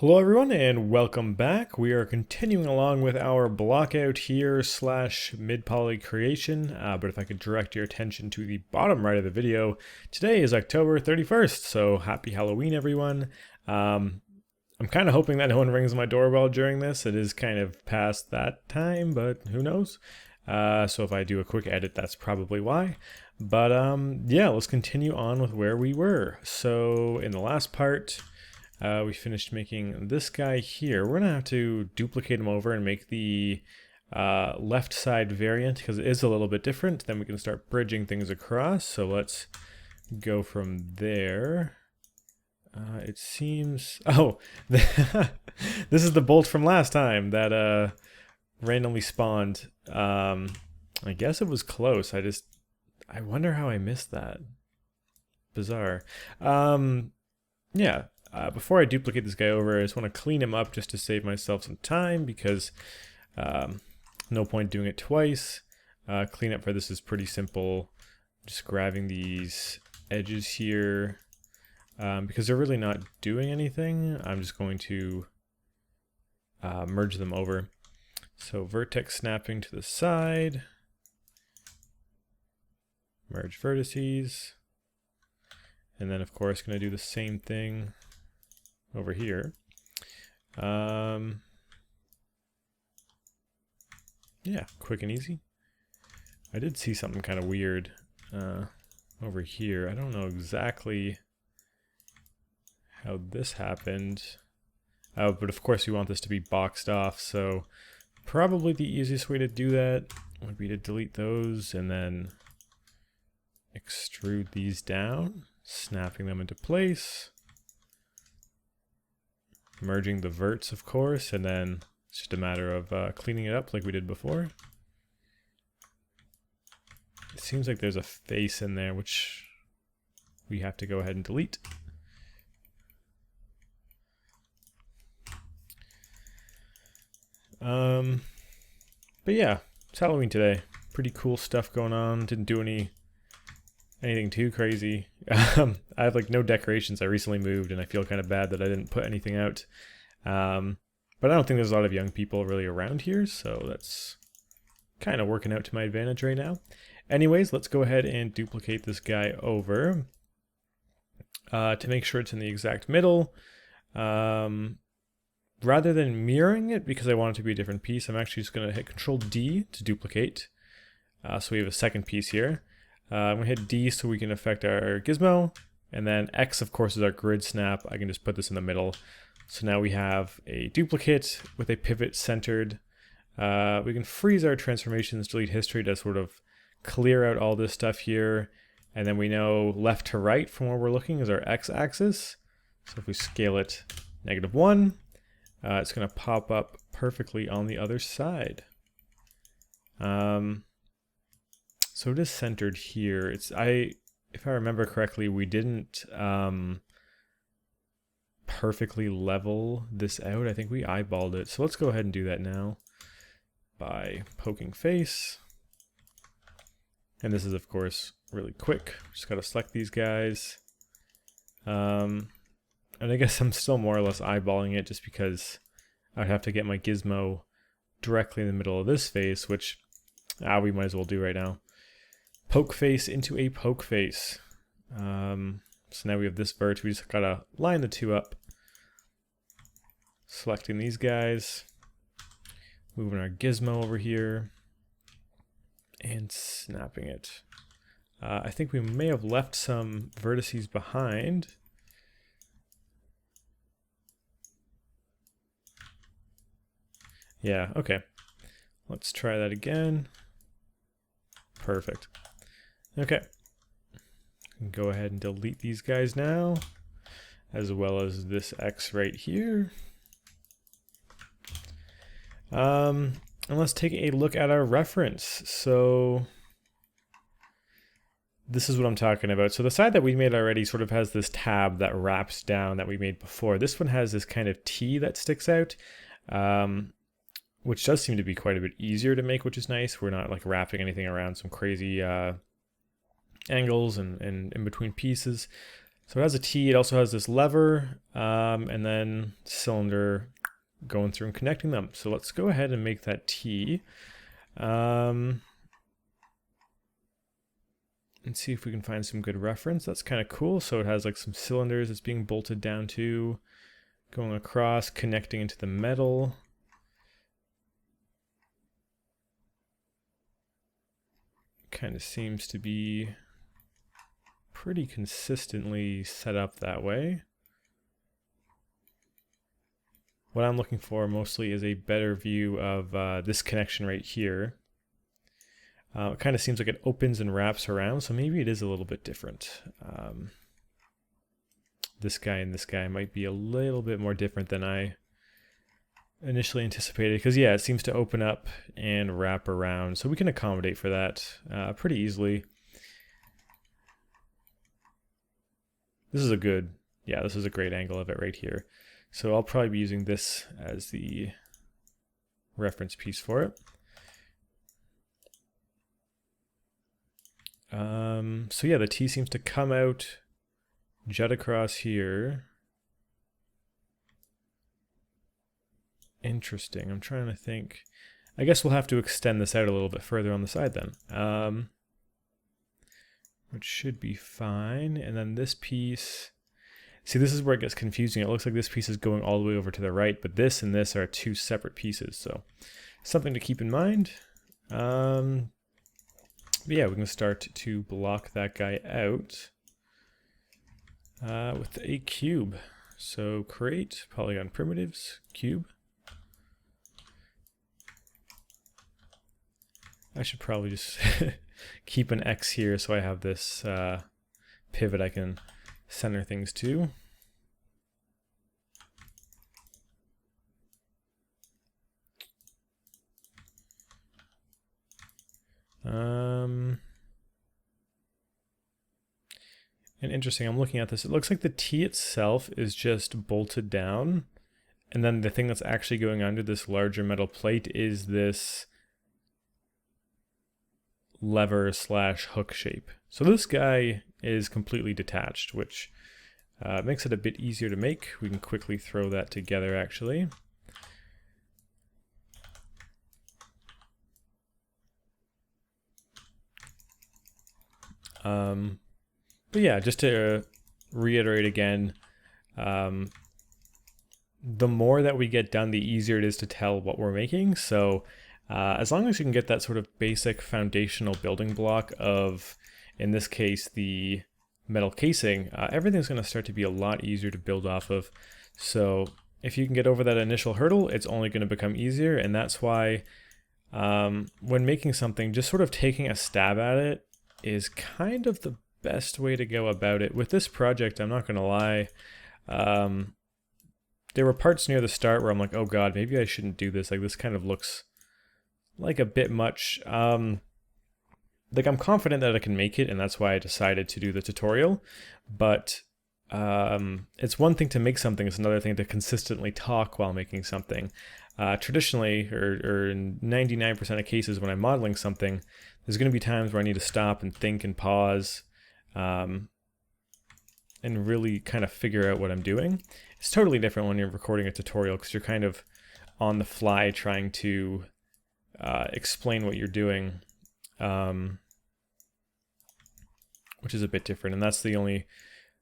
Hello everyone and welcome back. We are continuing along with our blockout here slash mid-poly creation, but if I could direct your attention to the bottom right of the video, today is October 31st, so happy Halloween everyone. I'm kind of hoping that no one rings my doorbell during this. It is kind of past that time, but who knows? So if I do a quick edit, that's probably why. But yeah, let's continue on with where we were. So in the last part, we finished making this guy here. We're gonna have to duplicate him over and make the left side variant because it is a little bit different. Then we can start bridging things across. So let's go from there. It seems, oh, this is the bolt from last time that randomly spawned. I guess it was close. I wonder how I missed that. Bizarre. Yeah. Before I duplicate this guy over, I just want to clean him up just to save myself some time because no point doing it twice. Cleanup for this is pretty simple. Just grabbing these edges here because they're really not doing anything. I'm just going to merge them over. So vertex snapping to the side. Merge vertices. And then of course going to do the same thing over here. Yeah, quick and easy. I did see something kind of weird over here. I don't know exactly how this happened. Oh, but of course we want this to be boxed off, so probably the easiest way to do that would be to delete those and then extrude these down, snapping them into place. Merging the verts, of course, and then it's just a matter of cleaning it up like we did before. It seems like there's a face in there, which we have to go ahead and delete. But yeah, it's Halloween today. Pretty cool stuff going on. Didn't do anything too crazy. I have like no decorations. I recently moved and I feel kind of bad that I didn't put anything out. But I don't think there's a lot of young people really around here, so that's kind of working out to my advantage right now. Anyways, let's go ahead and duplicate this guy over to make sure it's in the exact middle. Rather than mirroring it, because I want it to be a different piece, I'm actually just going to hit Control D to duplicate. So we have a second piece here. I'm going to hit D so we can affect our gizmo, and then X of course is our grid snap. I can just put this in the middle. So now we have a duplicate with a pivot centered. We can freeze our transformations, delete history to sort of clear out all this stuff here. And then we know left to right from where we're looking is our X axis. So if we scale it -1, it's going to pop up perfectly on the other side. So it is centered here. If I remember correctly, we didn't perfectly level this out. I think we eyeballed it. So let's go ahead and do that now by poking face. And this is of course really quick. Just got to select these guys. And I guess I'm still more or less eyeballing it just because I'd have to get my gizmo directly in the middle of this face, which we might as well do right now. Poke face into a poke face. So now we have this vert. We just gotta line the two up. Selecting these guys. Moving our gizmo over here. And snapping it. I think we may have left some vertices behind. Yeah, okay. Let's try that again. Perfect. Okay. Go ahead and delete these guys now, as well as this X right here. And let's take a look at our reference. So this is what I'm talking about. So the side that we made already sort of has this tab that wraps down that we made before. This one has this kind of T that sticks out, which does seem to be quite a bit easier to make, which is nice. We're not like wrapping anything around some crazy angles and in between pieces. So it has a T, it also has this lever, and then cylinder going through and connecting them. So let's go ahead and make that T. And see if we can find some good reference. That's kind of cool. So it has like some cylinders it's being bolted down to, going across, connecting into the metal. Kind of seems to be pretty consistently set up that way. What I'm looking for mostly is a better view of this connection right here. It kind of seems like it opens and wraps around, so maybe it is a little bit different. This guy and this guy might be a little bit more different than I initially anticipated, because yeah, it seems to open up and wrap around, so we can accommodate for that pretty easily. This is a good, yeah, this is a great angle of it right here. So I'll probably be using this as the reference piece for it. So yeah, the T seems to come out, jut across here. Interesting. I'm trying to think. I guess we'll have to extend this out a little bit further on the side then. Which should be fine. And then this piece, see, this is where it gets confusing. It looks like this piece is going all the way over to the right, but this and this are two separate pieces. So something to keep in mind. But yeah, we can start to block that guy out with a cube. So create polygon primitives, cube. I should probably just keep an X here so I have this pivot I can center things to. And interesting, I'm looking at this, it looks like the T itself is just bolted down, and then the thing that's actually going under this larger metal plate is this lever slash hook shape. So this guy is completely detached, which makes it a bit easier to make. We can quickly throw that together actually. But yeah, just to reiterate again, the more that we get done, the easier it is to tell what we're making. So as long as you can get that sort of basic foundational building block of, in this case, the metal casing, everything's going to start to be a lot easier to build off of. So if you can get over that initial hurdle, it's only going to become easier. And that's why when making something, just sort of taking a stab at it is kind of the best way to go about it. With this project, I'm not going to lie, there were parts near the start where I'm like, oh god, maybe I shouldn't do this. Like, this kind of looks like a bit much. Like, I'm confident that I can make it, and that's why I decided to do the tutorial. But it's one thing to make something, it's another thing to consistently talk while making something. Traditionally, or in 99% of cases when I'm modeling something, there's going to be times where I need to stop and think and pause and really kind of figure out what I'm doing. It's totally different when you're recording a tutorial because you're kind of on the fly trying to explain what you're doing, which is a bit different. And that's the only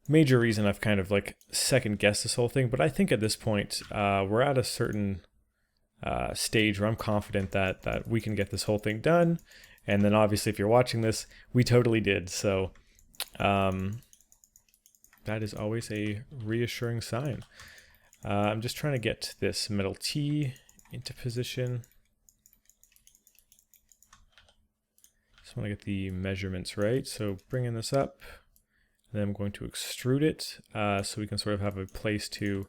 major reason I've kind of like second guessed this whole thing. But I think at this point, we're at a certain stage where I'm confident that we can get this whole thing done. And then obviously if you're watching this, we totally did. So that is always a reassuring sign. I'm just trying to get this metal T into position. Just want to get the measurements right. So bringing this up, and then I'm going to extrude it so we can sort of have a place to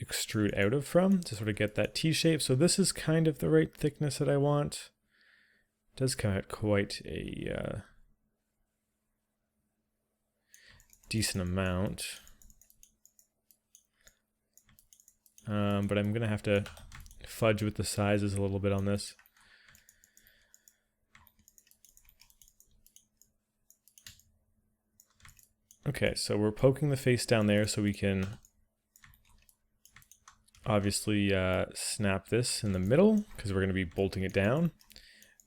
extrude out of from to sort of get that T shape. So this is kind of the right thickness that I want. It does come out quite a decent amount. But I'm going to have to fudge with the sizes a little bit on this. Okay, so we're poking the face down there so we can obviously snap this in the middle because we're going to be bolting it down.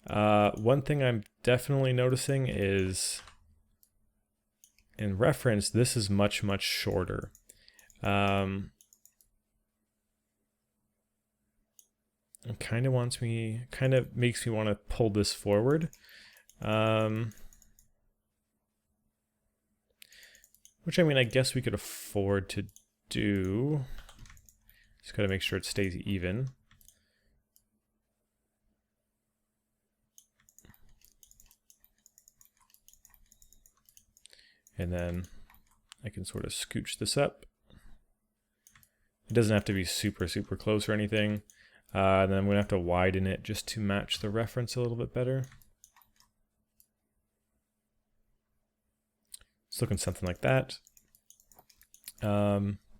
One thing I'm definitely noticing is, in reference, this is much, much shorter. It kind of makes me want to pull this forward. Which, I mean, I guess we could afford to do. Just gotta make sure it stays even. And then I can sort of scooch this up. It doesn't have to be super, super close or anything. And then I'm gonna have to widen it just to match the reference a little bit better. It's looking something like that.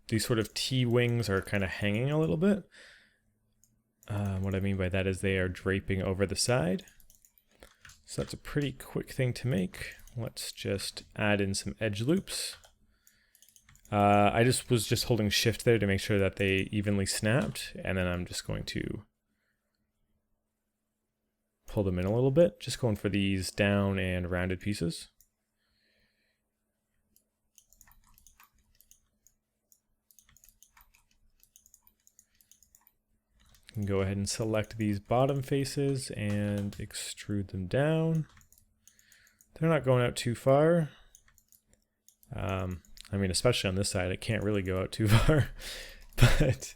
These sort of T-wings are kind of hanging a little bit. What I mean by that is they are draping over the side. So that's a pretty quick thing to make. Let's just add in some edge loops. I was just holding shift there to make sure that they evenly snapped, and then I'm just going to pull them in a little bit, just going for these down and rounded pieces. You can go ahead and select these bottom faces and extrude them down. They're not going out too far. I mean, especially on this side, it can't really go out too far. But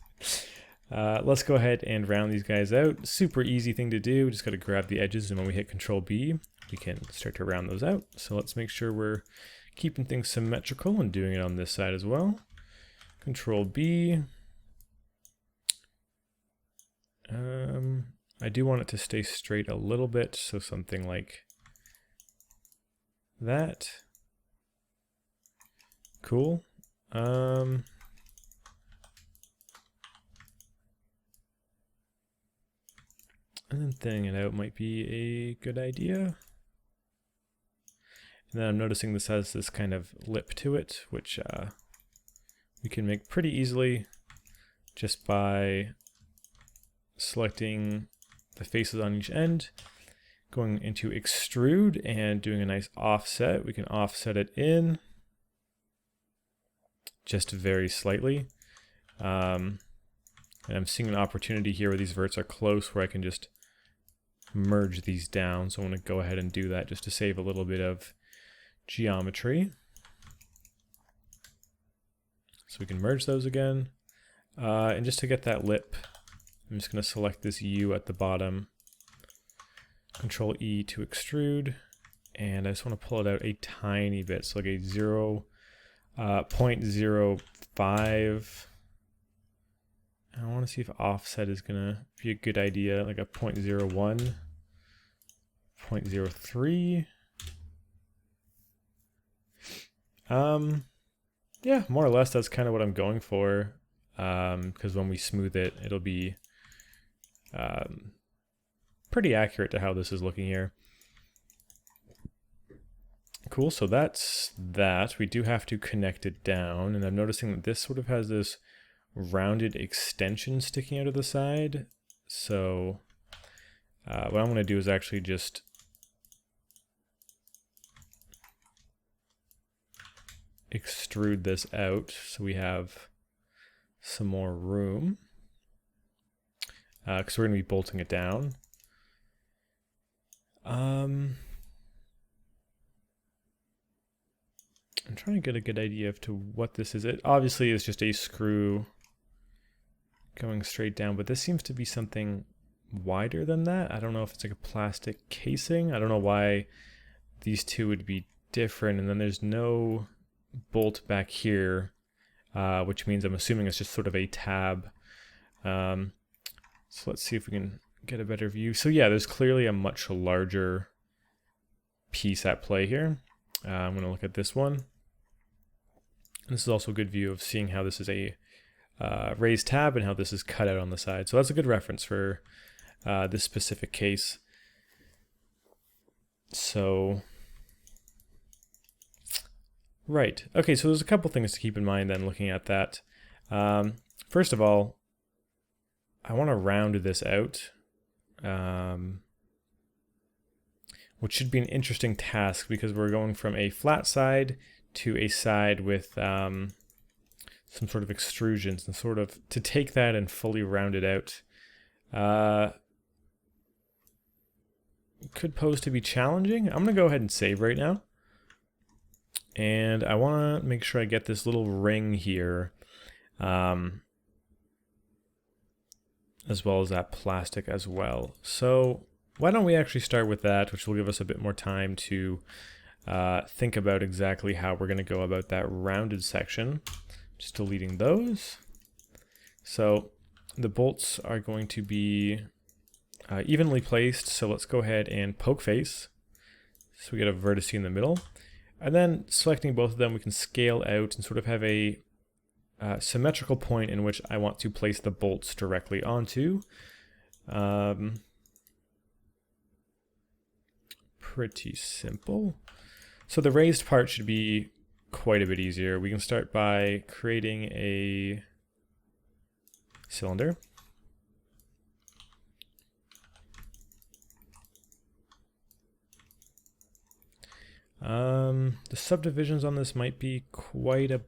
let's go ahead and round these guys out. Super easy thing to do. Just got to grab the edges, and when we hit Control B, we can start to round those out. So let's make sure we're keeping things symmetrical and doing it on this side as well. Control B. I do want it to stay straight a little bit, so something like that. Cool. And then thinning it out might be a good idea. And then I'm noticing this has this kind of lip to it, which we can make pretty easily just by selecting the faces on each end, going into extrude and doing a nice offset. We can offset it in just very slightly. And I'm seeing an opportunity here where these verts are close where I can just merge these down. So I want to go ahead and do that just to save a little bit of geometry. So we can merge those again. And just to get that lip, I'm just going to select this U at the bottom, Control E to extrude, and I just want to pull it out a tiny bit, so like a 0.05. I want to see if offset is going to be a good idea, like a 0.01, 0.03. Yeah, more or less that's kind of what I'm going for, because when we smooth it, it'll be pretty accurate to how this is looking here. Cool, so that's that. We do have to connect it down, and I'm noticing that this sort of has this rounded extension sticking out of the side. So what I'm going to do is actually just extrude this out so we have some more room. Because we're going to be bolting it down. I'm trying to get a good idea of to what this is. It obviously is just a screw going straight down, but this seems to be something wider than that. I don't know if it's like a plastic casing. I don't know why these two would be different. And then there's no bolt back here, which means I'm assuming it's just sort of a tab. So let's see if we can get a better view. So yeah, there's clearly a much larger piece at play here. I'm going to look at this one. This is also a good view of seeing how this is a raised tab and how this is cut out on the side. So that's a good reference for this specific case. So Right. Okay, so there's a couple things to keep in mind then looking at that. First of all, I want to round this out, which should be an interesting task because we're going from a flat side to a side with some sort of extrusions, and sort of to take that and fully round it out could pose to be challenging. I'm going to go ahead and save right now. And I want to make sure I get this little ring here, as well as that plastic as well. So why don't we actually start with that, which will give us a bit more time to think about exactly how we're going to go about that rounded section. Just deleting those. So the bolts are going to be evenly placed. So let's go ahead and poke face. So we get a vertex in the middle. And then selecting both of them, we can scale out and sort of have a symmetrical point in which I want to place the bolts directly onto. Pretty simple. So the raised part should be quite a bit easier. We can start by creating a cylinder. The subdivisions on this might be quite a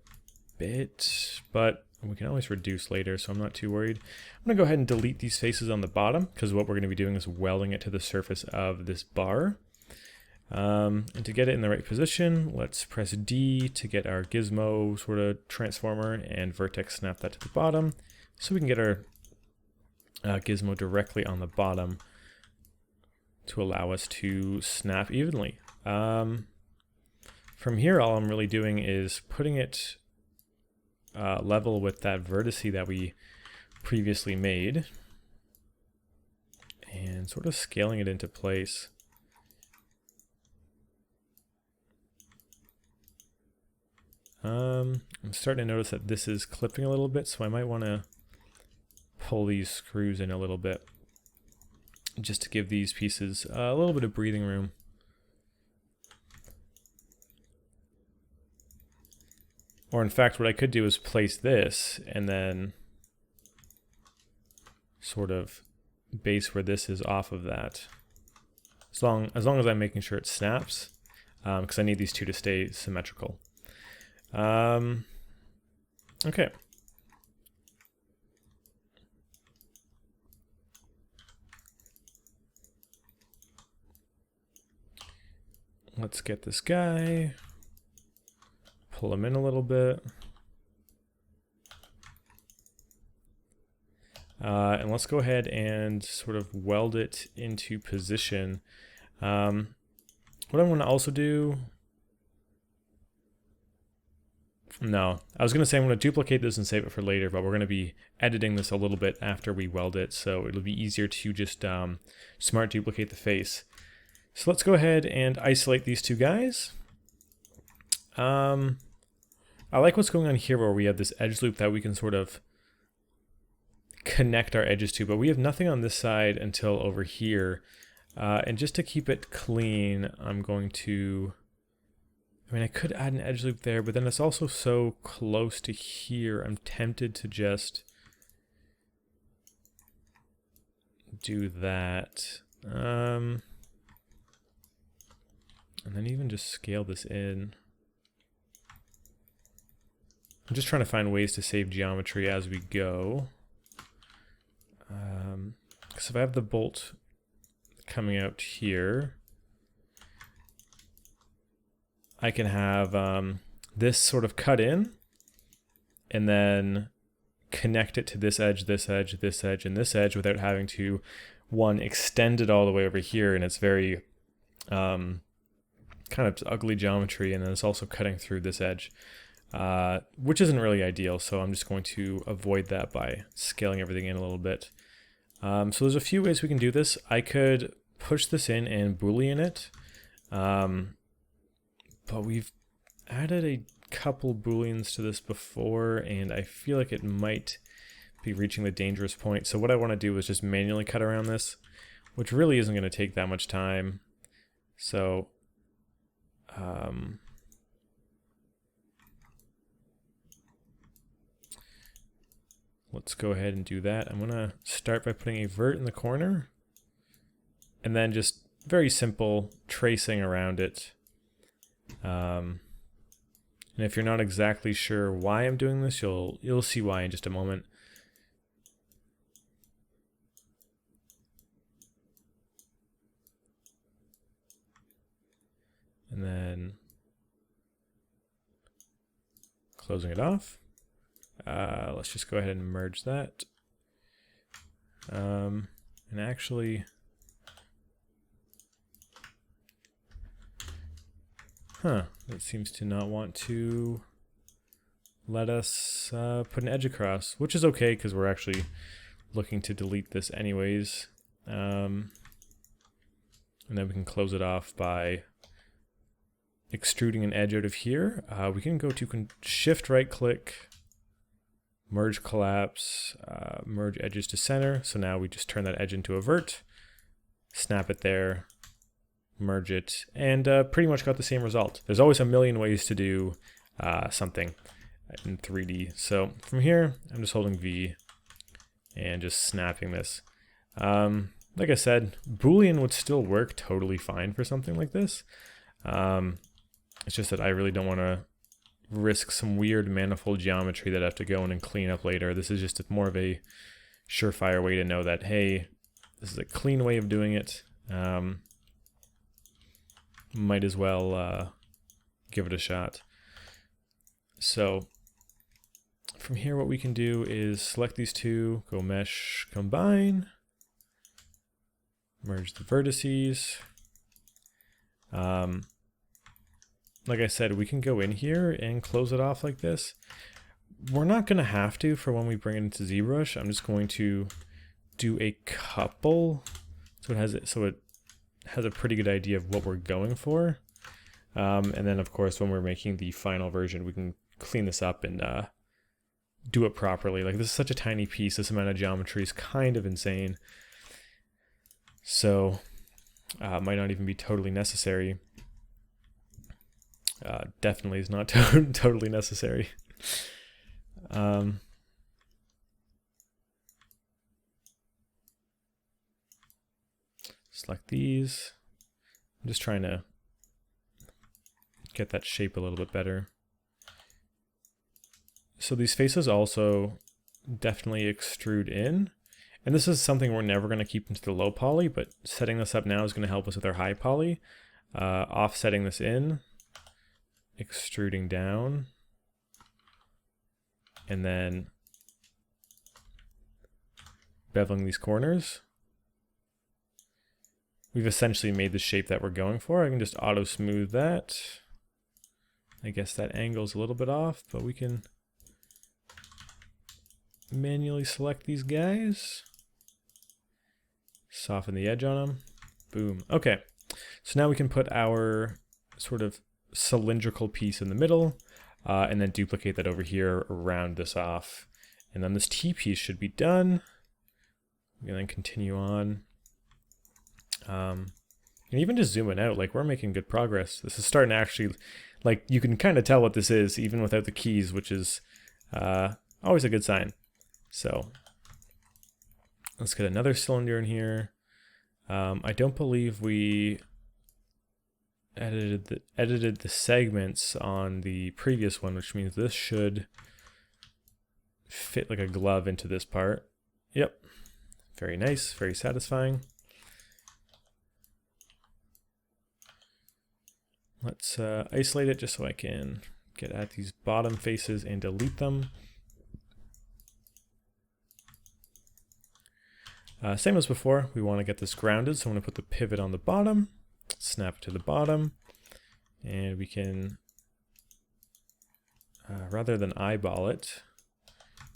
bit, but we can always reduce later, so I'm not too worried. I'm going to go ahead and delete these faces on the bottom, because what we're going to be doing is welding it to the surface of this bar. And to get it in the right position, let's press D to get our gizmo sort of transformer, and vertex snap that to the bottom, so we can get our gizmo directly on the bottom to allow us to snap evenly. From here, all I'm really doing is putting it level with that vertex that we previously made and sort of scaling it into place. I'm starting to notice that this is clipping a little bit, so I might want to pull these screws in a little bit just to give these pieces a little bit of breathing room. Or in fact, what I could do is place this and then sort of base where this is off of that. As long as I'm making sure it snaps, because I need these two to stay symmetrical. Okay. Let's get this guy. Pull him in a little bit. And let's go ahead and sort of weld it into position. What I'm going to also do... No, I was going to say I'm going to duplicate this and save it for later, but we're going to be editing this a little bit after we weld it, so it'll be easier to just smart duplicate the face. So let's go ahead and isolate these two guys. I like what's going on here where we have this edge loop that we can sort of connect our edges to, but we have nothing on this side until over here. And just to keep it clean, I'm going to... I mean, I could add an edge loop there, but then it's also so close to here, I'm tempted to just do that. And then even just scale this in. I'm just trying to find ways to save geometry as we go. Because if I have the bolt coming out here, I can have this sort of cut in and then connect it to this edge, this edge, this edge, and this edge without having to, one, extend it all the way over here, and it's very kind of ugly geometry, and then it's also cutting through this edge. Which isn't really ideal, so I'm just going to avoid that by scaling everything in a little bit. So there's a few ways we can do this. I could push this in and Boolean it, but we've added a couple Booleans to this before, and I feel like it might be reaching the dangerous point. So what I want to do is just manually cut around this, which really isn't going to take that much time. So let's go ahead and do that. I'm gonna start by putting a vert in the corner, and then just very simple tracing around it. And if you're not exactly sure why I'm doing this, you'll see why in just a moment. And then closing it off. Let's just go ahead and merge that. And actually, that seems to not want to let us put an edge across, which is okay because we're actually looking to delete this anyways. And then we can close it off by extruding an edge out of here. We can go to shift right click, merge collapse, merge edges to center. So now we just turn that edge into a vert, snap it there, merge it, and pretty much got the same result. There's always a million ways to do something in 3D. So from here, I'm just holding V and just snapping this. Like I said, Boolean would still work totally fine for something like this. It's just that I really don't want to risk some weird manifold geometry that I have to go in and clean up later. This is just more of a surefire way to know that, hey, this is a clean way of doing it. Might as well give it a shot. So from here, what we can do is select these two, go mesh, combine, merge the vertices. Like I said, we can go in here and close it off like this. We're not going to have to for when we bring it into ZBrush. I'm just going to do a couple so it has a pretty good idea of what we're going for. And then of course when we're making the final version, we can clean this up and do it properly. Like, this is such a tiny piece, this amount of geometry is kind of insane. So might not even be totally necessary. Definitely is not totally necessary. Select these. I'm just trying to get that shape a little bit better. So these faces also definitely extrude in. And this is something we're never going to keep into the low poly, but setting this up now is going to help us with our high poly. Offsetting this in, extruding down, and then beveling these corners. We've essentially made the shape that we're going for. I can just auto smooth that. I guess that angle's a little bit off, but we can manually select these guys. Soften the edge on them. Boom. Okay. So now we can put our sort of cylindrical piece in the middle, and then duplicate that over here, round this off. And then this T piece should be done. We can then continue on. And even just zooming out, like, we're making good progress. This is starting to actually, like, you can kind of tell what this is even without the keys, which is always a good sign. So let's get another cylinder in here. I don't believe we edited the segments on the previous one, which means this should fit like a glove into this part. Yep. Very nice, very satisfying. Let's isolate it just so I can get at these bottom faces and delete them. Same as before, we want to get this grounded, so I'm going to put the pivot on the bottom, snap it to the bottom, and we can, rather than eyeball it,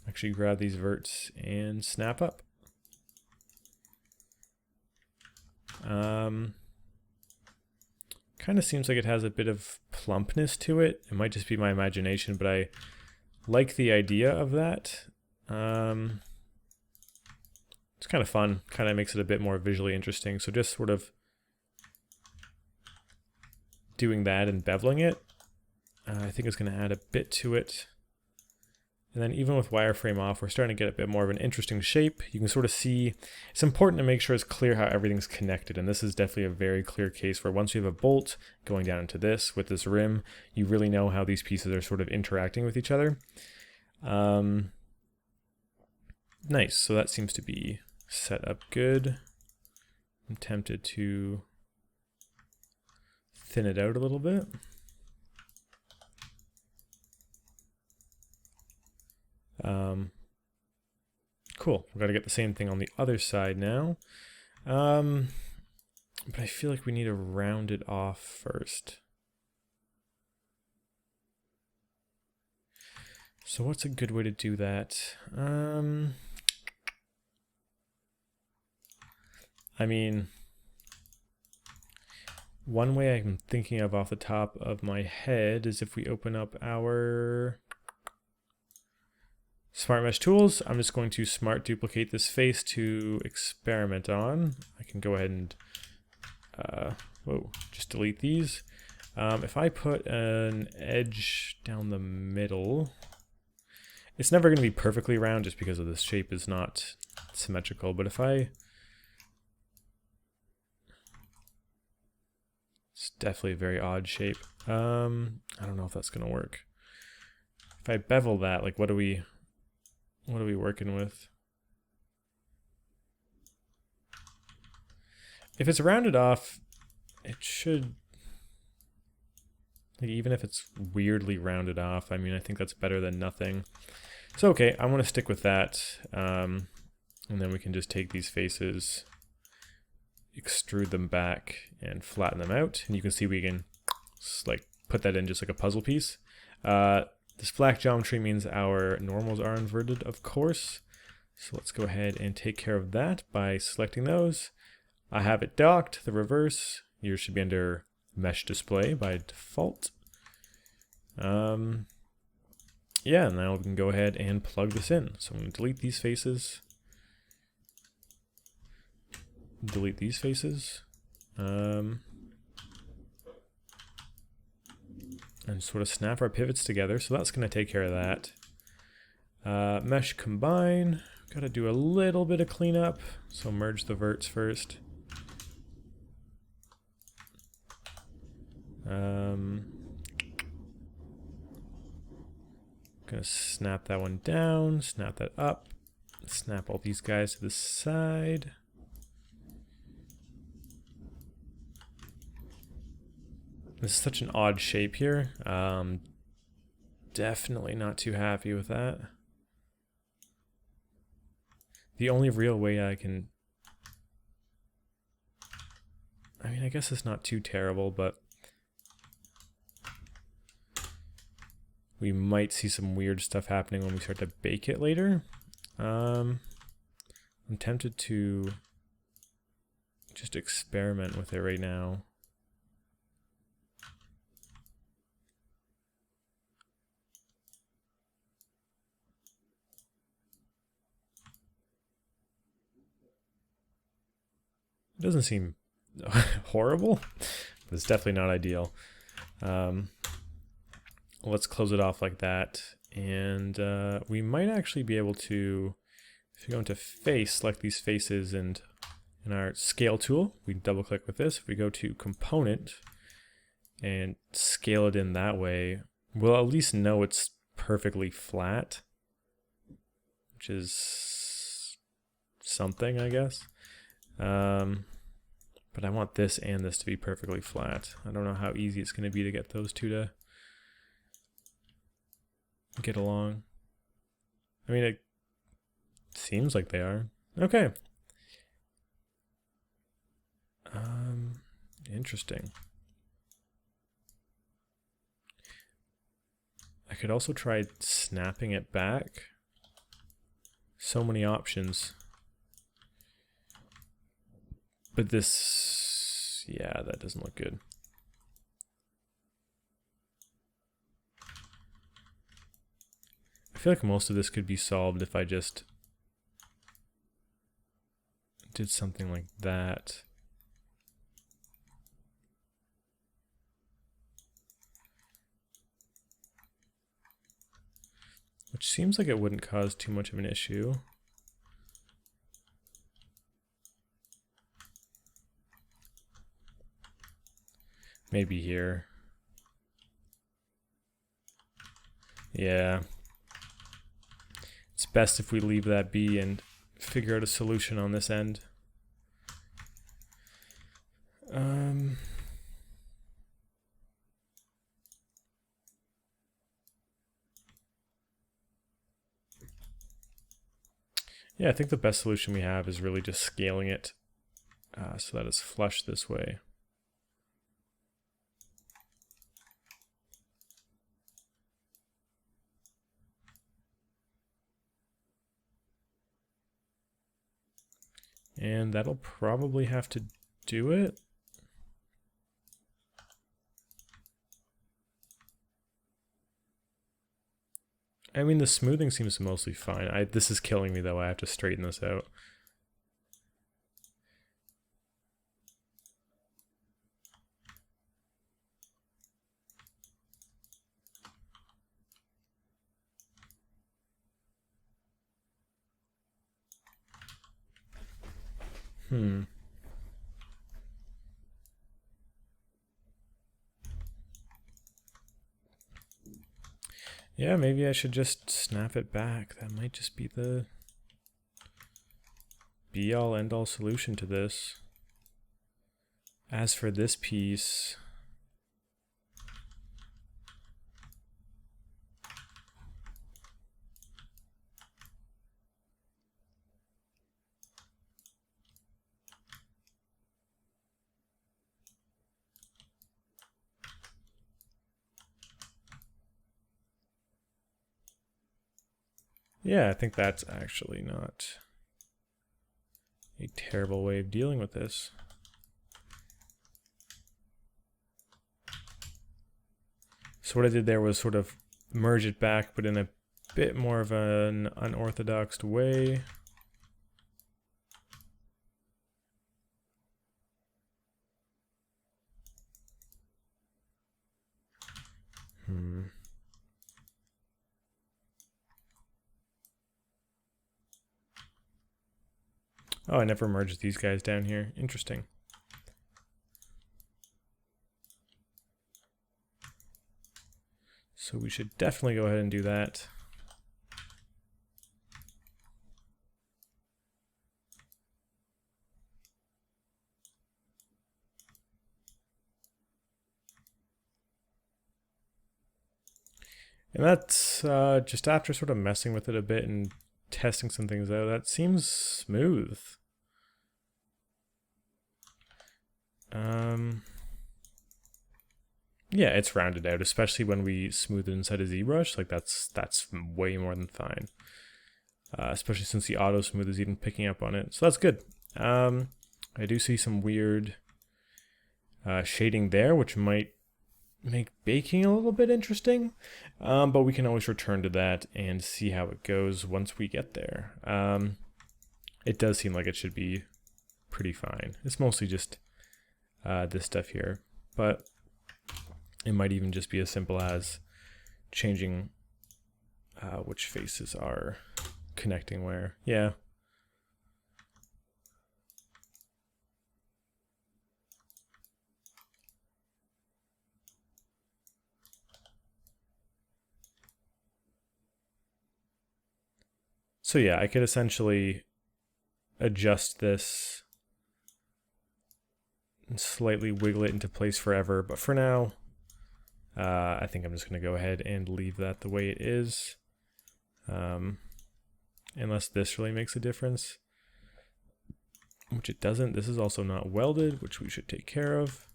actually grab these verts and snap up. Kind of seems like it has a bit of plumpness to it. It might just be my imagination, but I like the idea of that. It's kind of fun, kind of makes it a bit more visually interesting. So just sort of doing that and beveling it, I think it's going to add a bit to it. And then even with wireframe off, we're starting to get a bit more of an interesting shape. You can sort of see, it's important to make sure it's clear how everything's connected. And this is definitely a very clear case where once you have a bolt going down into this with this rim, you really know how these pieces are sort of interacting with each other. Nice, so that seems to be set up good. I'm tempted to thin it out a little bit. Cool, we've got to get the same thing on the other side now. But I feel like we need to round it off first. So what's a good way to do that? I mean, one way I'm thinking of off the top of my head is if we open up our Smart Mesh Tools, I'm just going to smart duplicate this face to experiment on. I can go ahead and just delete these. If I put an edge down the middle, it's never going to be perfectly round just because of this shape is not symmetrical, but if it's definitely a very odd shape. I don't know if that's going to work. If I bevel that, like what are we working with? If it's rounded off, it should, like, even if it's weirdly rounded off, I mean, I think that's better than nothing. So okay, I want to stick with that, and then we can just take these faces, extrude them back, and flatten them out, and you can see we can like put that in just like a puzzle piece. This black geometry means our normals are inverted, of course. So let's go ahead and take care of that by selecting those. I have it docked, the reverse. Yours should be under mesh display by default. Yeah, now we can go ahead and plug this in. So I'm going to delete these faces. Delete these faces. And sort of snap our pivots together. So that's going to take care of that. Mesh combine. Got to do a little bit of cleanup. So merge the verts first. Gonna snap that one down, snap that up, snap all these guys to the side. This is such an odd shape here. Definitely not too happy with that. The only real way I mean, I guess it's not too terrible, but we might see some weird stuff happening when we start to bake it later. I'm tempted to just experiment with it right now. It doesn't seem horrible, but it's definitely not ideal. Let's close it off like that, and we might actually be able to, if you go into face, select these faces, and in our scale tool, we double click with this. If we go to component and scale it in that way, we'll at least know it's perfectly flat, which is something, I guess. But I want this and this to be perfectly flat. I don't know how easy it's going to be to get those two to get along. I mean, it seems like they are. Okay. Interesting. I could also try snapping it back. So many options. But this, yeah, that doesn't look good. I feel like most of this could be solved if I just did something like that. which seems like it wouldn't cause too much of an issue. Maybe here. Yeah. It's best if we leave that be and figure out a solution on this end. Yeah, I think the best solution we have is really just scaling it so that it's flush this way. And that'll probably have to do it. I mean, the smoothing seems mostly fine. This is killing me though, I have to straighten this out. Yeah, maybe I should just snap it back. That might just be the be-all end-all solution to this. As for this piece, yeah, I think that's actually not a terrible way of dealing with this. So what I did there was sort of merge it back, but in a bit more of an unorthodox way. Oh, I never merged these guys down here. Interesting. So we should definitely go ahead and do that. And that's just after sort of messing with it a bit and testing some things out, that seems smooth. Yeah, it's rounded out, especially when we smooth it inside a ZBrush. Like that's way more than fine. Especially since the auto smooth is even picking up on it, so that's good. I do see some weird shading there, which might make baking a little bit interesting, but we can always return to that and see how it goes once we get there. It does seem like it should be pretty fine. It's mostly just this stuff here, but it might even just be as simple as changing which faces are connecting where. Yeah. So yeah, I could essentially adjust this and slightly wiggle it into place forever, but for now, I think I'm just going to go ahead and leave that the way it is, unless this really makes a difference, which it doesn't. This is also not welded, which we should take care of.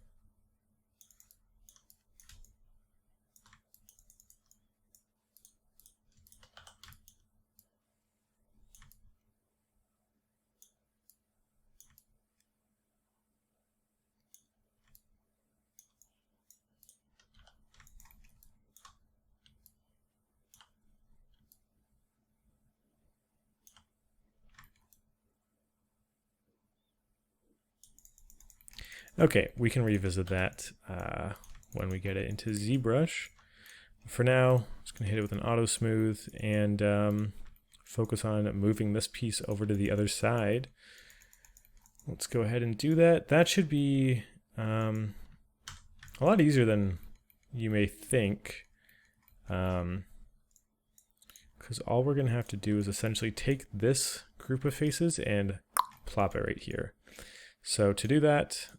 Okay, we can revisit that when we get it into ZBrush. For now, just gonna hit it with an auto smooth and focus on moving this piece over to the other side. Let's go ahead and do that. That should be a lot easier than you may think. Because all we're going to have to do is essentially take this group of faces and plop it right here. So to do that,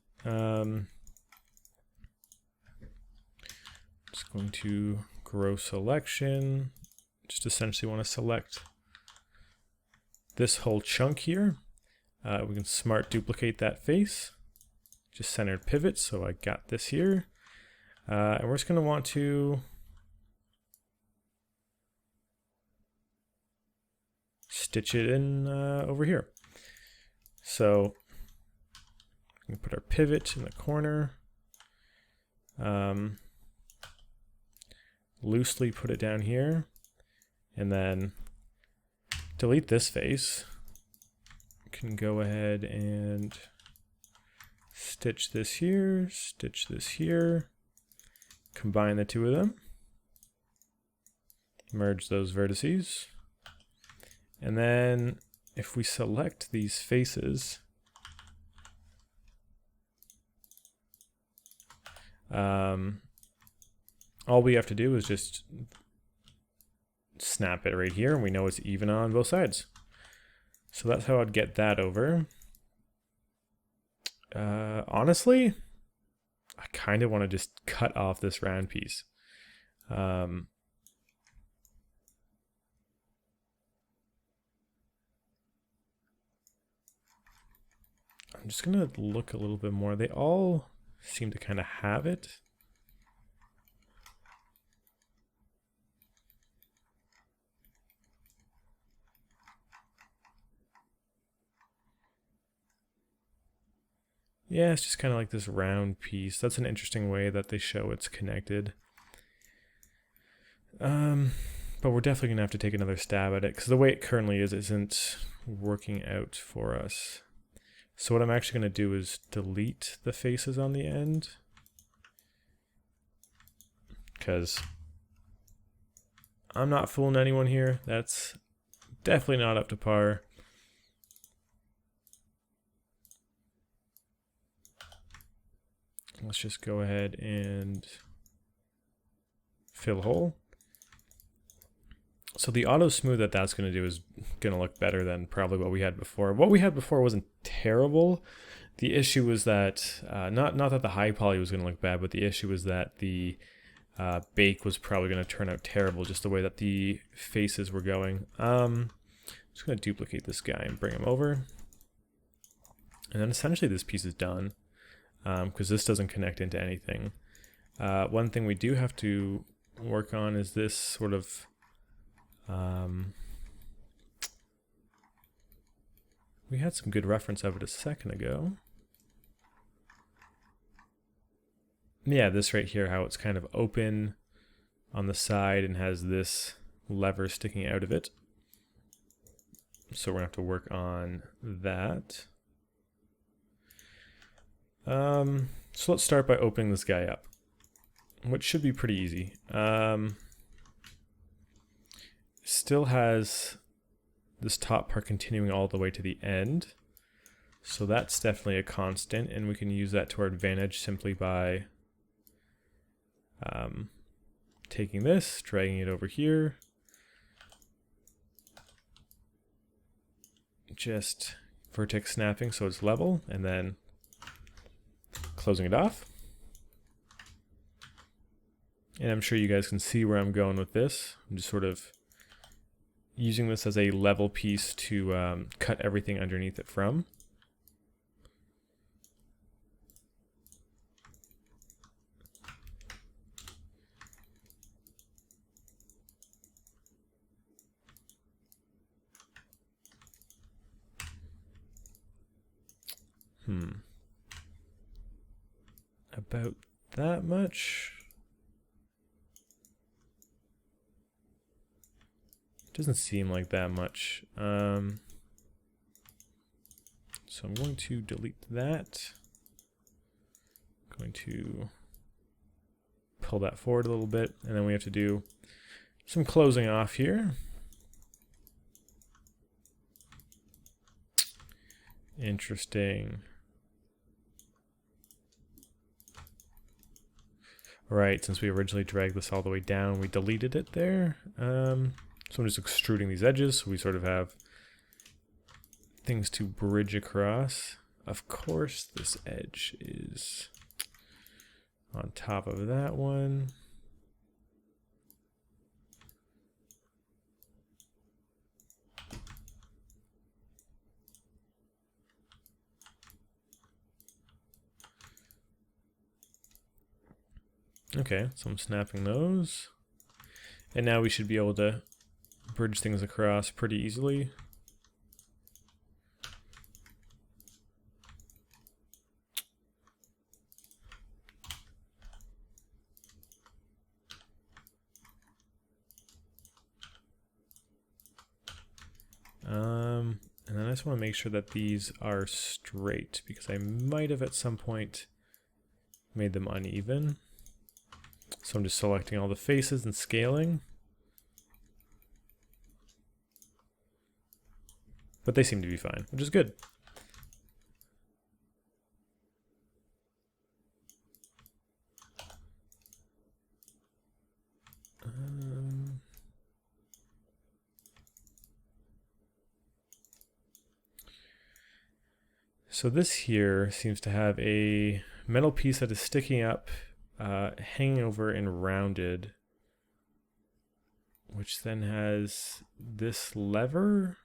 just going to grow selection. Just essentially want to select this whole chunk here. We can smart duplicate that face. Just centered pivot, so I got this here. And we're just going to want to stitch it in over here. So we can put our pivot in the corner. Loosely put it down here. And then delete this face. Can go ahead and stitch this here, combine the two of them, merge those vertices, and then if we select these faces, all we have to do is just snap it right here, and we know it's even on both sides. So that's how I'd get that over. Honestly, I kind of want to just cut off this round piece. I'm just going to look a little bit more. They all seem to kind of have it. Yeah, it's just kind of like this round piece. That's an interesting way that they show it's connected. But we're definitely going to have to take another stab at it, because the way it currently is isn't working out for us. So what I'm actually going to do is delete the faces on the end, because I'm not fooling anyone here. That's definitely not up to par. Let's just go ahead and fill a hole. So the auto smooth that's going to do is going to look better than probably what we had before. What we had before wasn't terrible. The issue was that, not that the high poly was going to look bad, but the issue was that the bake was probably going to turn out terrible, just the way that the faces were going. I'm just going to duplicate this guy and bring him over. And then essentially this piece is done, because this doesn't connect into anything. One thing we do have to work on is this sort of we had some good reference of it a second ago. Yeah, this right here, how it's kind of open on the side and has this lever sticking out of it. So we're gonna have to work on that. So let's start by opening this guy up, which should be pretty easy. Still has this top part continuing all the way to the end, so that's definitely a constant, and we can use that to our advantage simply by taking this, dragging it over here, just vertex snapping so it's level, and then closing it off. And I'm sure you guys can see where I'm going with this. I'm just sort of using this as a level piece to cut everything underneath it from. About that much. Doesn't seem like that much. So I'm going to delete that. I'm going to pull that forward a little bit, and then we have to do some closing off here. Interesting. Right, since we originally dragged this all the way down, we deleted it there. So I'm just extruding these edges, so we sort of have things to bridge across. Of course, this edge is on top of that one. Okay, so I'm snapping those. And now we should be able to bridge things across pretty easily. And then I just want to make sure that these are straight, because I might have at some point made them uneven. So I'm just selecting all the faces and scaling. But they seem to be fine, which is good. So this here seems to have a metal piece that is sticking up, hanging over and rounded, which then has this lever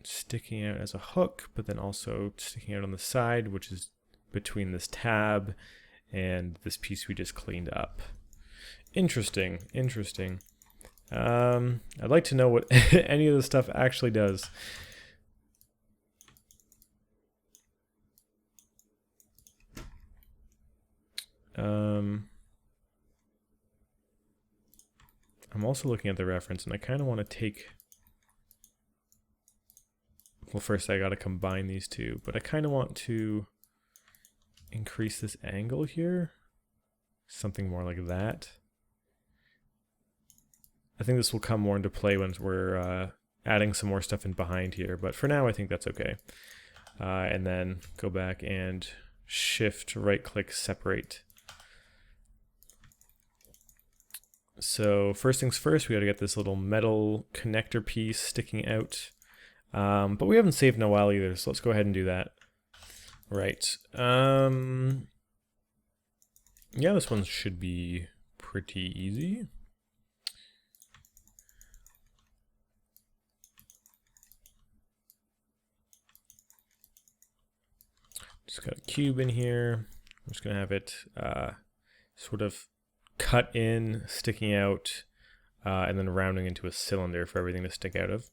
sticking out as a hook, but then also sticking out on the side, which is between this tab and this piece we just cleaned up. Interesting, interesting. I'd like to know what any of this stuff actually does. I'm also looking at the reference, and I kind of want to take... Well, first I got to combine these two, but I kind of want to increase this angle here. Something more like that. I think this will come more into play once we're adding some more stuff in behind here, but for now I think that's okay. And then go back and shift, right-click, separate. So first things first, we got to get this little metal connector piece sticking out. But we haven't saved in a while either, so let's go ahead and do that. Right. Yeah, this one should be pretty easy. Just got a cube in here. I'm just gonna have it sort of cut in, sticking out, and then rounding into a cylinder for everything to stick out of.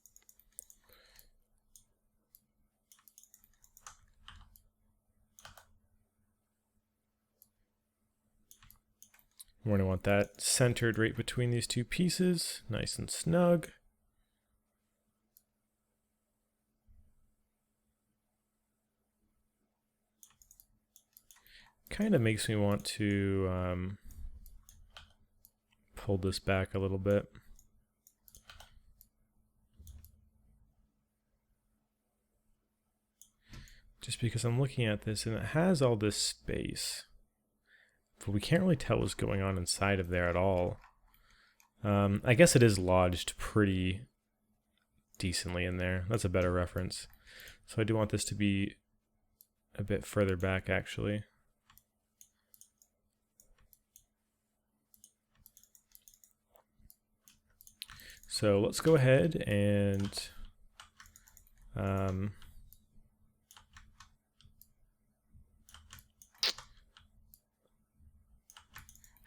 We're going to want that centered right between these two pieces, nice and snug. Kind of makes me want to pull this back a little bit. Just because I'm looking at this and it has all this space, but we can't really tell what's going on inside of there at all. I guess it is lodged pretty decently in there. That's a better reference. So I do want this to be a bit further back, actually. So let's go ahead and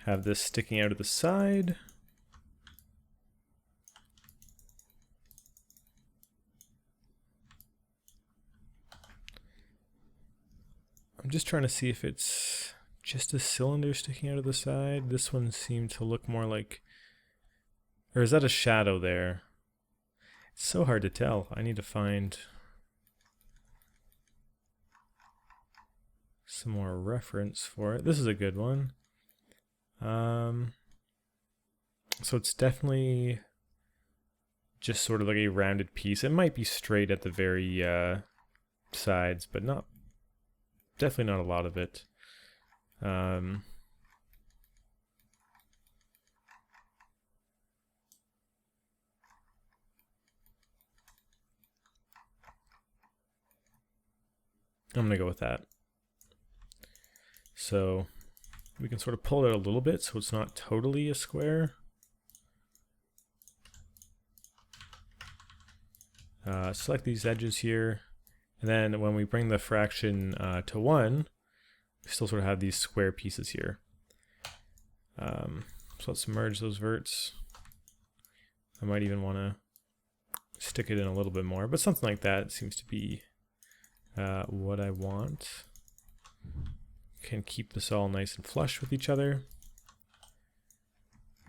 have this sticking out of the side. I'm just trying to see if it's just a cylinder sticking out of the side. This one seemed to look more like... Or is that a shadow there? It's so hard to tell. I need to find some more reference for it. This is a good one. So it's definitely just sort of like a rounded piece. It might be straight at the very sides, but definitely not a lot of it. I'm gonna go with that. So we can sort of pull it out a little bit so it's not totally a square. Select these edges here, and then when we bring the fraction to 1, we still sort of have these square pieces here. So let's merge those verts. I might even want to stick it in a little bit more, but something like that seems to be what I want. Can keep this all nice and flush with each other.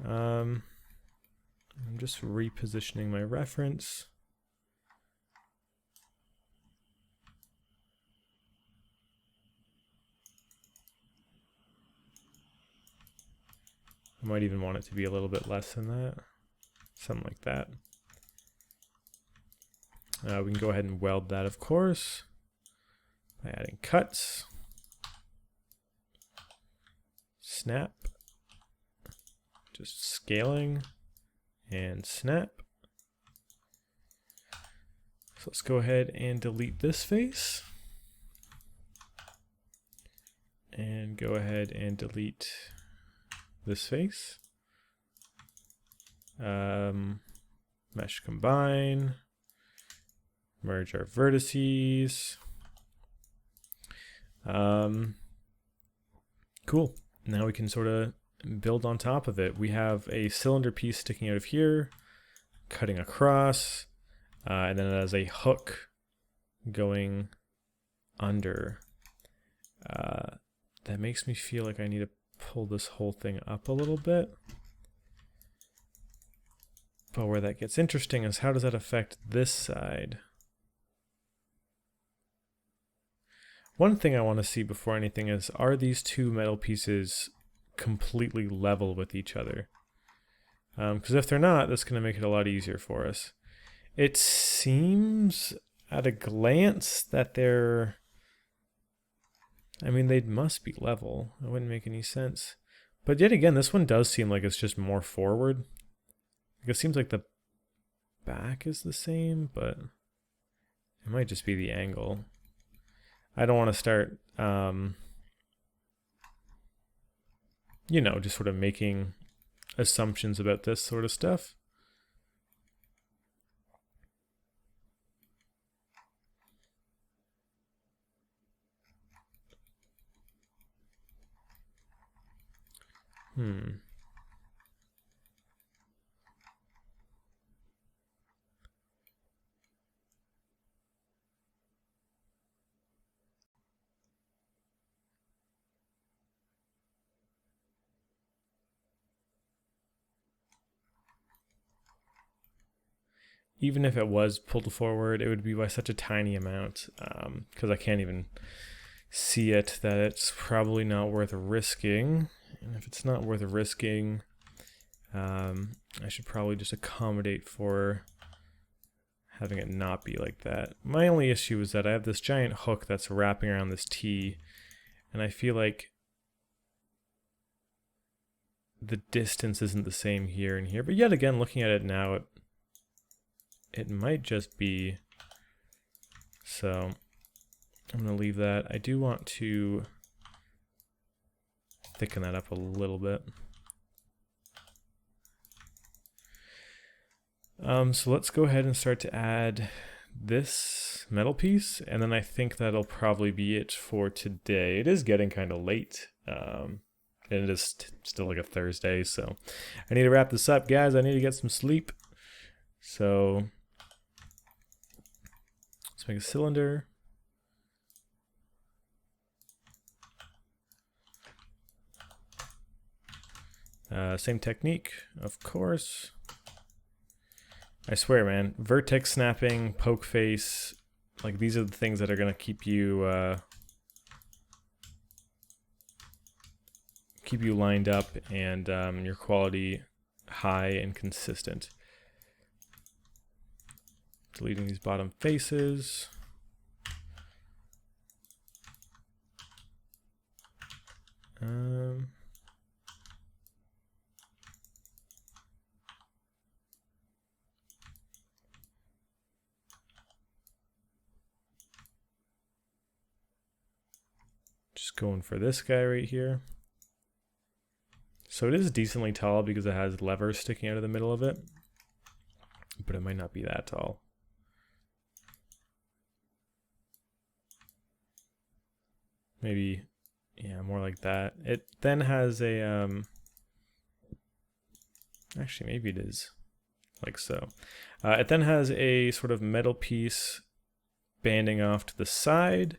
I'm just repositioning my reference. I might even want it to be a little bit less than that. Something like that. We can go ahead and weld that, of course, by adding cuts. Snap. Just scaling and snap. So let's go ahead and delete this face. And go ahead and delete this face. Mesh combine. Merge our vertices. Cool. Now we can sort of build on top of it. We have a cylinder piece sticking out of here, cutting across, and then it has a hook going under. That makes me feel like I need to pull this whole thing up a little bit. But where that gets interesting is how does that affect this side? One thing I want to see before anything is, are these two metal pieces completely level with each other? Because if they're not, that's going to make it a lot easier for us. It seems at a glance that they're... I mean, they must be level. It wouldn't make any sense. But yet again, this one does seem like it's just more forward. Like it seems like the back is the same, but it might just be the angle. I don't want to start, you know, just sort of making assumptions about this sort of stuff. Even if it was pulled forward, it would be by such a tiny amount, because I can't even see it, that it's probably not worth risking. And if it's not worth risking, I should probably just accommodate for having it not be like that. My only issue is that I have this giant hook that's wrapping around this T, and I feel like the distance isn't the same here and here. But yet again, looking at it now, it might just be. So I'm going to leave that. I do want to thicken that up a little bit. So let's go ahead and start to add this metal piece, and then I think that'll probably be it for today. It is getting kind of late, and it is still like a Thursday, so I need to wrap this up, guys. I need to get some sleep. So let's make a cylinder. Same technique, of course. I swear, man, vertex snapping, poke face, like these are the things that are going to keep you keep you lined up and your quality high and consistent. Deleting these bottom faces. Just going for this guy right here. So it is decently tall because it has levers sticking out of the middle of it, but it might not be that tall. Maybe, yeah, more like that. It then has a, actually maybe it is like so. It then has a sort of metal piece banding off to the side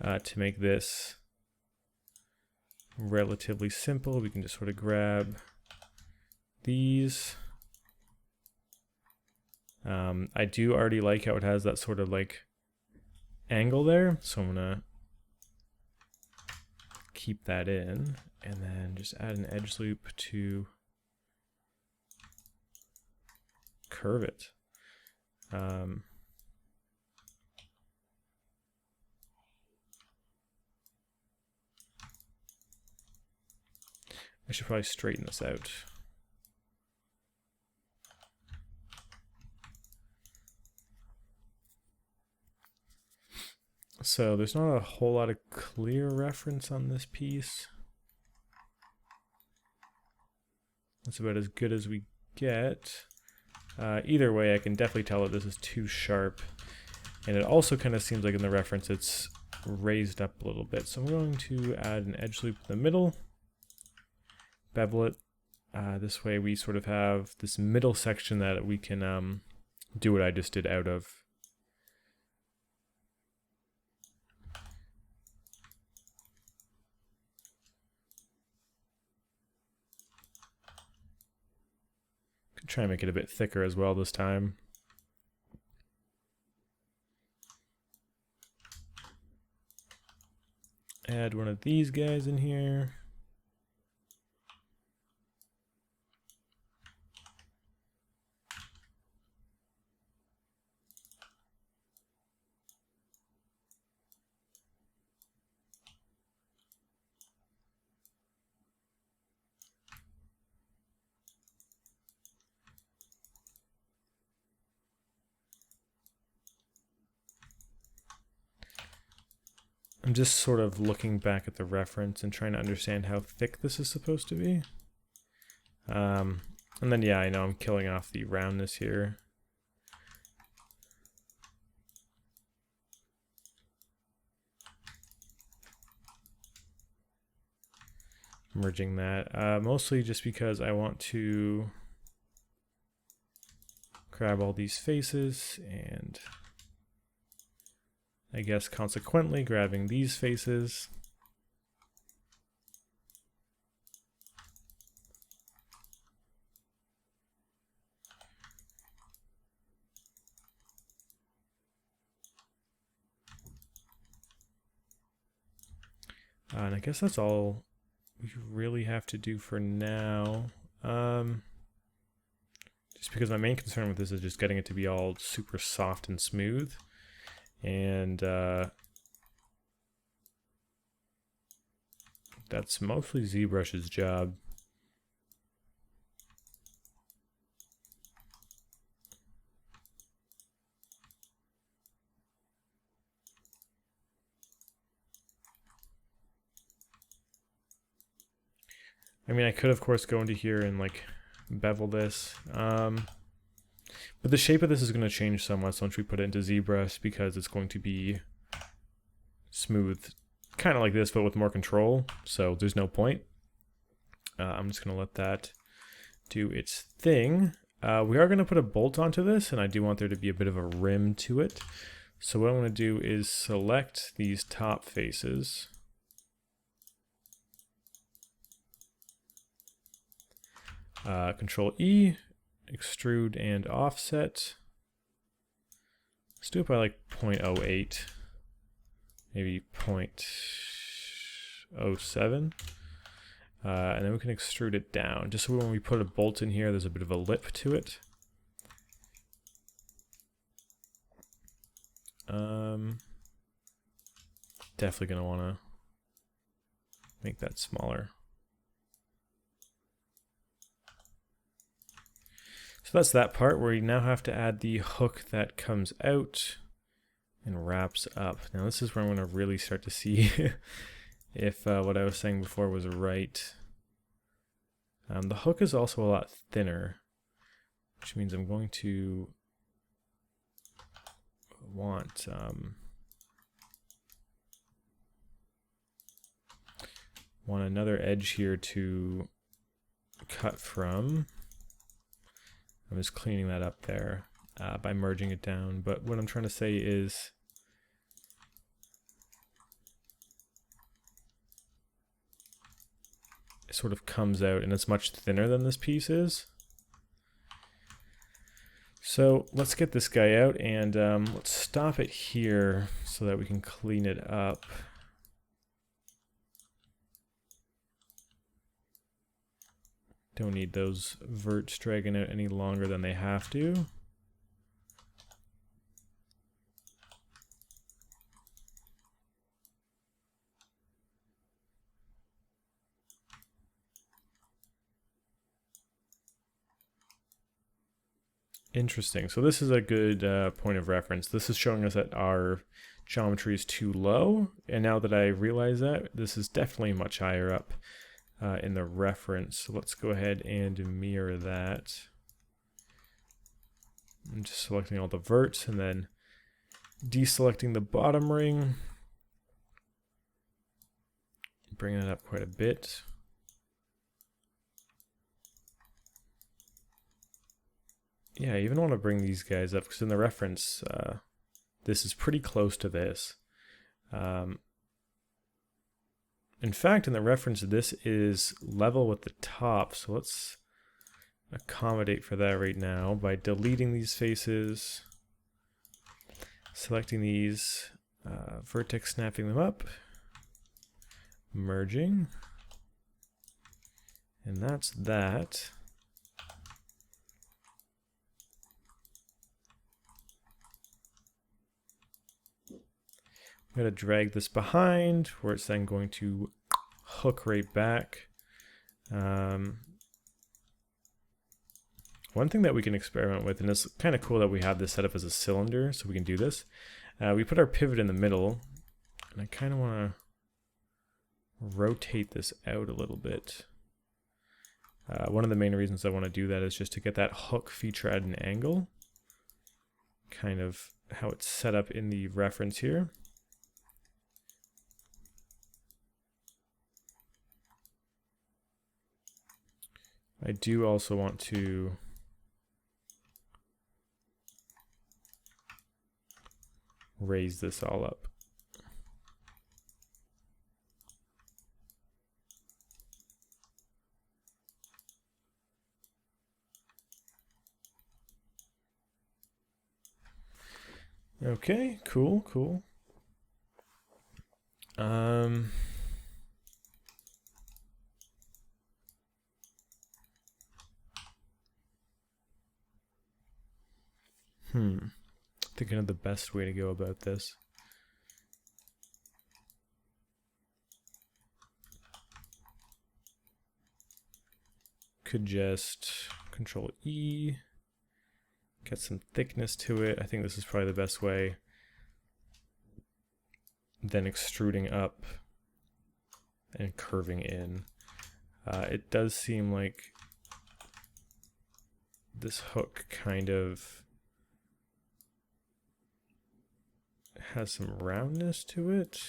to make this relatively simple. We can just sort of grab these. I do already like how it has that sort of like angle there, so I'm gonna keep that in and then just add an edge loop to curve it. I should probably straighten this out. So there's not a whole lot of clear reference on this piece. That's about as good as we get. Either way, I can definitely tell that this is too sharp. And it also kind of seems like in the reference it's raised up a little bit. So I'm going to add an edge loop in the middle. Bevel it. This way we sort of have this middle section that we can do what I just did out of. Could try and make it a bit thicker as well this time. Add one of these guys in here. I'm just sort of looking back at the reference and trying to understand how thick this is supposed to be. And then, yeah, I know I'm killing off the roundness here. Merging that, mostly just because I want to grab all these faces and I guess consequently grabbing these faces. And I guess that's all we really have to do for now. Just because my main concern with this is just getting it to be all super soft and smooth. And that's mostly ZBrush's job. I mean, I could of course go into here and like bevel this, but the shape of this is going to change somewhat once we put it into ZBrush because it's going to be smooth, kind of like this, but with more control. So there's no point. I'm just going to let that do its thing. We are going to put a bolt onto this, and I do want there to be a bit of a rim to it. So what I'm going to do is select these top faces. Control E, extrude and offset. Let's do it by like 0.08, maybe 0.07. And then we can extrude it down, just so when we put a bolt in here, there's a bit of a lip to it. Definitely going to want to make that smaller. So that's that part where you now have to add the hook that comes out and wraps up. Now this is where I'm going to really start to see if what I was saying before was right. The hook is also a lot thinner, which means I'm going to want another edge here to cut from. I'm just cleaning that up there by merging it down. But what I'm trying to say is it sort of comes out and it's much thinner than this piece is. So let's get this guy out and let's stop it here so that we can clean it up. Don't need those verts dragging out any longer than they have to. Interesting. So this is a good point of reference. This is showing us that our geometry is too low. And now that I realize that, this is definitely much higher up in the reference. So let's go ahead and mirror that. I'm just selecting all the verts and then deselecting the bottom ring. Bring that up quite a bit. Yeah, I even want to bring these guys up because in the reference, this is pretty close to this. In fact, in the reference, this is level with the top. So let's accommodate for that right now by deleting these faces, selecting these, vertex snapping them up, merging, and that's that. I'm going to drag this behind where it's then going to hook right back. One thing that we can experiment with, and it's kind of cool that we have this set up as a cylinder so we can do this. We put our pivot in the middle, and I kind of want to rotate this out a little bit. One of the main reasons I want to do that is just to get that hook feature at an angle. Kind of how it's set up in the reference here. I do also want to raise this all up. Okay, cool, cool. Thinking of the best way to go about this. Could just Control E, get some thickness to it. I think this is probably the best way. Then extruding up and curving in. It does seem like this hook kind of has some roundness to it.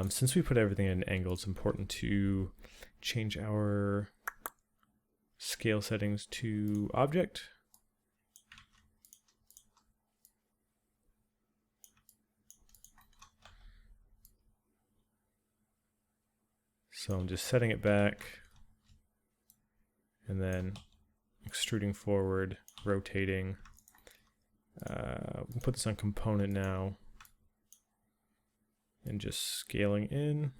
Since we put everything at an angle, it's important to change our scale settings to object. So I'm just setting it back and then extruding forward, rotating, We'll put this on component now and just scaling in.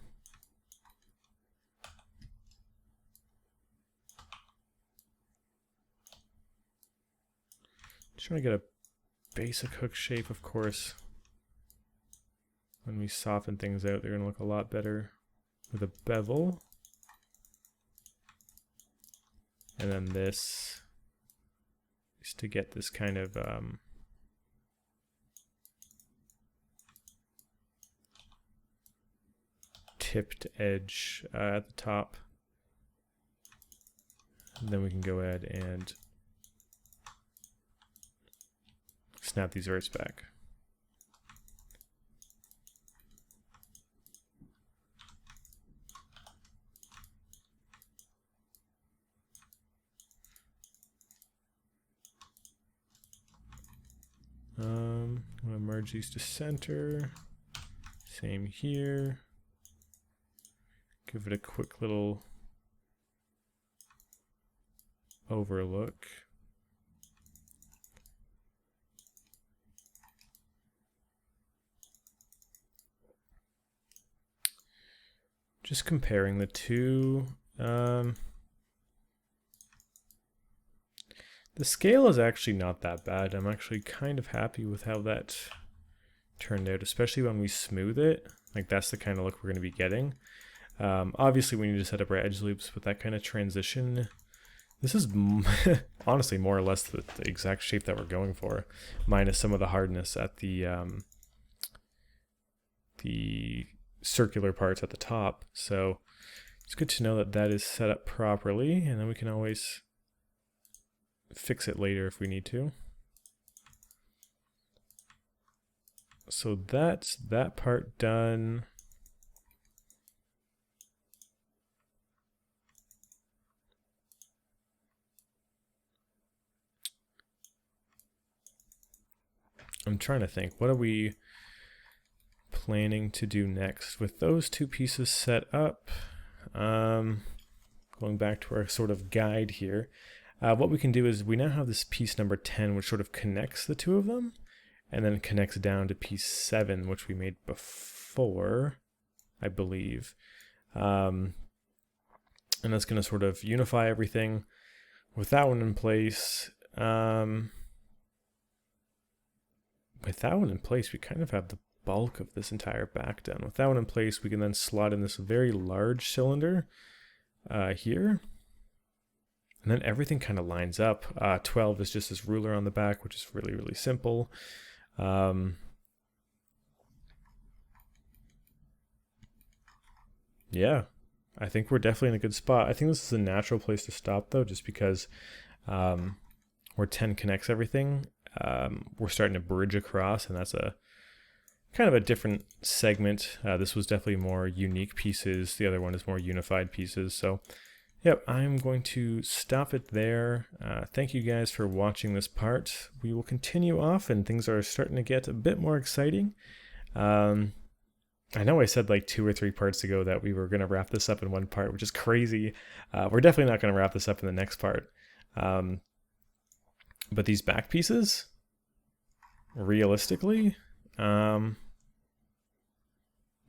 Just trying to get a basic hook shape, of course. When we soften things out, they're going to look a lot better with a bevel. And then this is to get this kind of tipped edge at the top. And then we can go ahead and snap these verts back. I'm going to merge these to center. Same here. Give it a quick little overlook. Just comparing the two. The scale is actually not that bad. I'm actually kind of happy with how that turned out, especially when we smooth it. Like, that's the kind of look we're going to be getting. Obviously, we need to set up our edge loops, but that kind of transition, this is honestly more or less the exact shape that we're going for, minus some of the hardness at the circular parts at the top. So it's good to know that that is set up properly, and then we can always fix it later if we need to. So that's that part done. I'm trying to think, what are we planning to do next with those two pieces set up? Going back to our sort of guide here, what we can do is we now have this piece number 10, which sort of connects the two of them, and then connects down to piece 7, which we made before, I believe. And that's going to sort of unify everything. With that one in place, we kind of have the bulk of this entire back done. With that one in place, we can then slot in this very large cylinder here. And then everything kind of lines up. 12 is just this ruler on the back, which is really, really simple. Yeah, I think we're definitely in a good spot. I think this is a natural place to stop, though, just because where 10 connects everything, we're starting to bridge across, and that's a kind of a different segment. This was definitely more unique pieces. The other one is more unified pieces. So yep, I'm going to stop it there. Thank you guys for watching this part. We will continue off, and things are starting to get a bit more exciting. I know I said like 2 or 3 parts ago that we were going to wrap this up in one part, which is crazy. We're definitely not going to wrap this up in the next part. But these back pieces, realistically, they're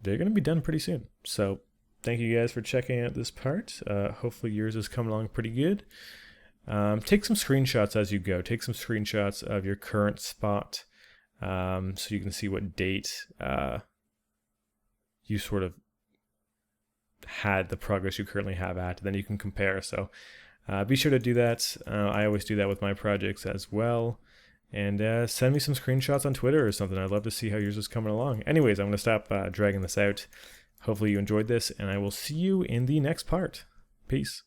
going to be done pretty soon. So thank you guys for checking out this part. Hopefully yours is coming along pretty good. Take some screenshots as you go. Take some screenshots of your current spot so you can see what date you sort of had the progress you currently have at. Then you can compare. So be sure to do that. I always do that with my projects as well. And send me some screenshots on Twitter or something. I'd love to see how yours is coming along. Anyways, I'm going to stop dragging this out. Hopefully you enjoyed this, and I will see you in the next part. Peace.